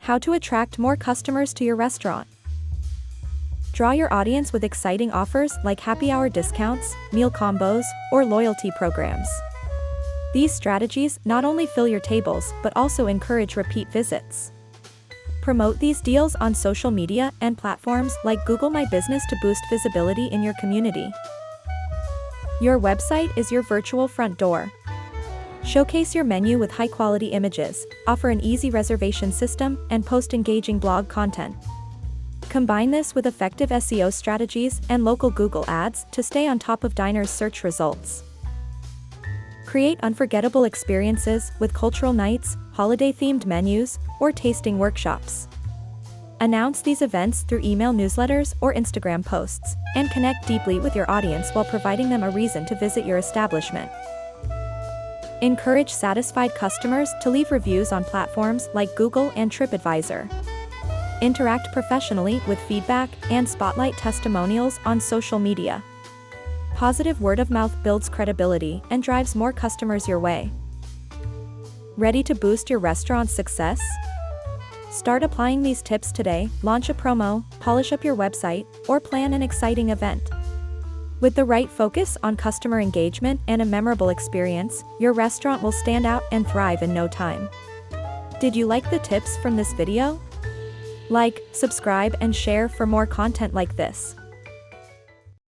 How to attract more customers to your restaurant. Draw your audience with exciting offers like happy hour discounts, meal combos, or loyalty programs. These strategies not only fill your tables but also encourage repeat visits. Promote these deals on social media and platforms like Google My Business to boost visibility in your community. Your website is your virtual front door. Showcase your menu with high-quality images, offer an easy reservation system, and post engaging blog content. Combine this with effective SEO strategies and local Google ads to stay on top of diners' search results. Create unforgettable experiences with cultural nights, holiday-themed menus, or tasting workshops. Announce these events through email newsletters or Instagram posts, and connect deeply with your audience while providing them a reason to visit your establishment. Encourage satisfied customers to leave reviews on platforms like Google and TripAdvisor. Interact professionally with feedback and spotlight testimonials on social media. Positive word-of-mouth builds credibility and drives more customers your way. Ready to boost your restaurant's success? Start applying these tips today. Launch a promo, polish up your website, or plan an exciting event. With the right focus on customer engagement and a memorable experience, your restaurant will stand out and thrive in no time. Did you like the tips from this video? Like, subscribe, and share for more content like this.